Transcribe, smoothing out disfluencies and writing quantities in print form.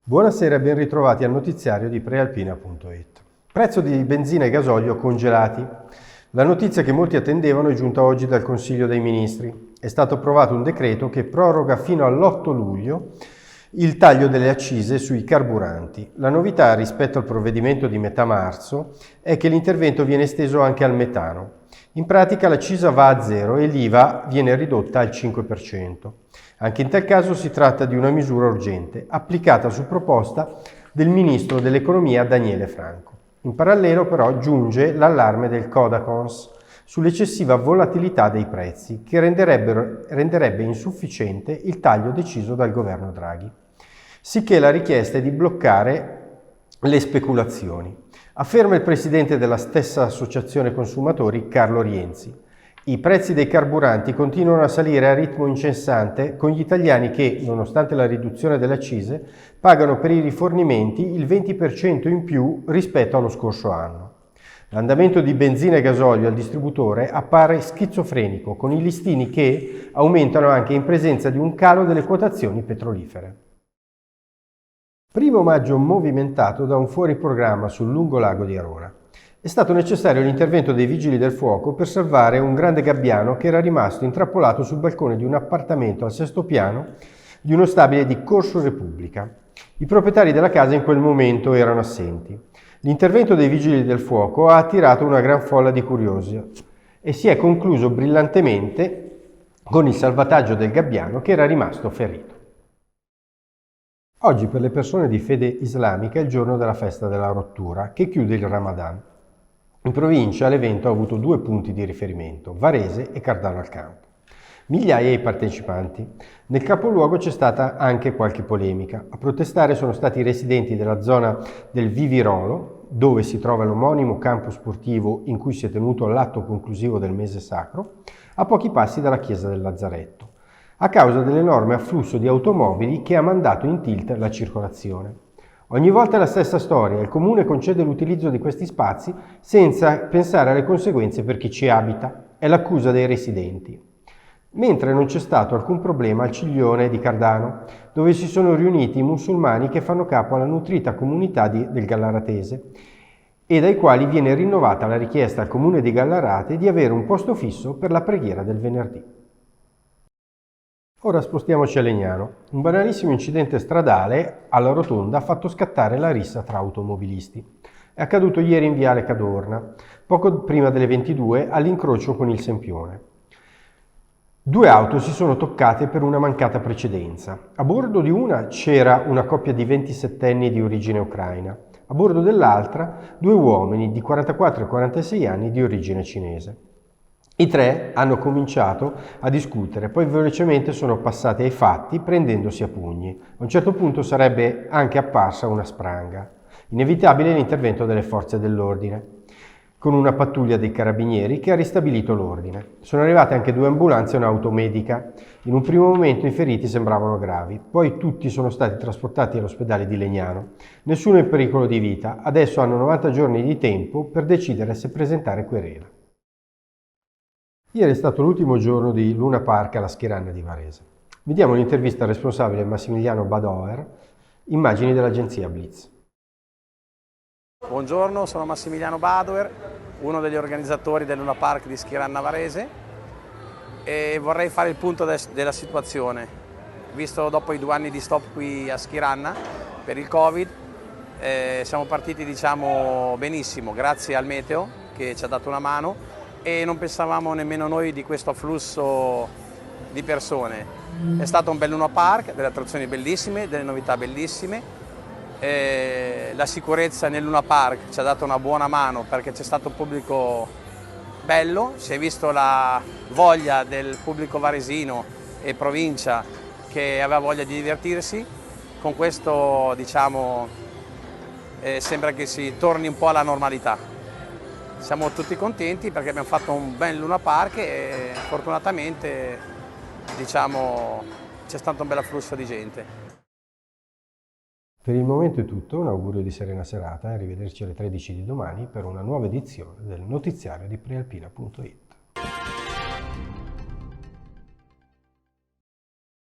Buonasera e ben ritrovati al notiziario di prealpina.it. Prezzo di benzina e gasolio congelati. La notizia che molti attendevano è giunta oggi dal Consiglio dei Ministri. È stato approvato un decreto che proroga fino all'8 luglio il taglio delle accise sui carburanti. La novità rispetto al provvedimento di metà marzo è che l'intervento viene esteso anche al metano. In pratica l'accisa va a zero e l'IVA viene ridotta al 5%. Anche in tal caso si tratta di una misura urgente, applicata su proposta del Ministro dell'Economia Daniele Franco. In parallelo però giunge l'allarme del Codacons sull'eccessiva volatilità dei prezzi, che renderebbe insufficiente il taglio deciso dal governo Draghi. Sicché la richiesta è di bloccare le speculazioni. Afferma il presidente della stessa associazione consumatori, Carlo Rienzi. I prezzi dei carburanti continuano a salire a ritmo incessante, con gli italiani che, nonostante la riduzione delle accise, pagano per i rifornimenti il 20% in più rispetto allo scorso anno. L'andamento di benzina e gasolio al distributore appare schizofrenico, con i listini che aumentano anche in presenza di un calo delle quotazioni petrolifere. Primo maggio movimentato da un fuoriprogramma sul lungolago di Arona. È stato necessario l'intervento dei vigili del fuoco per salvare un grande gabbiano che era rimasto intrappolato sul balcone di un appartamento al sesto piano di uno stabile di Corso Repubblica. I proprietari della casa in quel momento erano assenti. L'intervento dei vigili del fuoco ha attirato una gran folla di curiosi e si è concluso brillantemente con il salvataggio del gabbiano che era rimasto ferito. Oggi per le persone di fede islamica è il giorno della festa della rottura, che chiude il Ramadan. In provincia l'evento ha avuto due punti di riferimento, Varese e Cardano al Campo. Migliaia i partecipanti. Nel capoluogo c'è stata anche qualche polemica. A protestare sono stati i residenti della zona del Vivirolo, dove si trova l'omonimo campo sportivo in cui si è tenuto l'atto conclusivo del mese sacro, a pochi passi dalla chiesa del Lazzaretto, a causa dell'enorme afflusso di automobili che ha mandato in tilt la circolazione. Ogni volta è la stessa storia, il Comune concede l'utilizzo di questi spazi senza pensare alle conseguenze per chi ci abita, è l'accusa dei residenti. Mentre non c'è stato alcun problema al Ciglione di Cardano, dove si sono riuniti i musulmani che fanno capo alla nutrita comunità del Gallaratese e dai quali viene rinnovata la richiesta al Comune di Gallarate di avere un posto fisso per la preghiera del venerdì. Ora spostiamoci a Legnano. Un banalissimo incidente stradale alla rotonda ha fatto scattare la rissa tra automobilisti. È accaduto ieri in viale Cadorna, poco prima delle 22, all'incrocio con il Sempione. Due auto si sono toccate per una mancata precedenza. A bordo di una c'era una coppia di 27enni di origine ucraina. A bordo dell'altra due uomini di 44 e 46 anni di origine cinese. I tre hanno cominciato a discutere, poi velocemente sono passati ai fatti prendendosi a pugni. A un certo punto sarebbe anche apparsa una spranga. Inevitabile l'intervento delle forze dell'ordine, con una pattuglia dei carabinieri che ha ristabilito l'ordine. Sono arrivate anche due ambulanze e un'auto medica. In un primo momento i feriti sembravano gravi, poi tutti sono stati trasportati all'ospedale di Legnano. Nessuno è in pericolo di vita, adesso hanno 90 giorni di tempo per decidere se presentare querela. Ieri è stato l'ultimo giorno di Luna Park alla Schiranna di Varese. Vediamo l'intervista al responsabile Massimiliano Badoer, immagini dell'agenzia Blitz. Buongiorno, sono Massimiliano Badoer, uno degli organizzatori del Luna Park di Schiranna Varese e vorrei fare il punto della situazione. Visto dopo i 2 anni di stop qui a Schiranna per il Covid, siamo partiti benissimo, grazie al meteo che ci ha dato una mano e non pensavamo nemmeno noi di questo afflusso di persone. È stato un bel Luna Park, delle attrazioni bellissime, delle novità bellissime. La sicurezza nel Luna Park ci ha dato una buona mano perché c'è stato un pubblico bello, si è visto la voglia del pubblico varesino e provincia che aveva voglia di divertirsi. Con questo sembra che si torni un po' alla normalità. Siamo tutti contenti perché abbiamo fatto un bel Luna Park e fortunatamente c'è stato un bel afflusso di gente. Per il momento è tutto, un augurio di serena serata e arrivederci alle 13 di domani per una nuova edizione del notiziario di prealpina.it.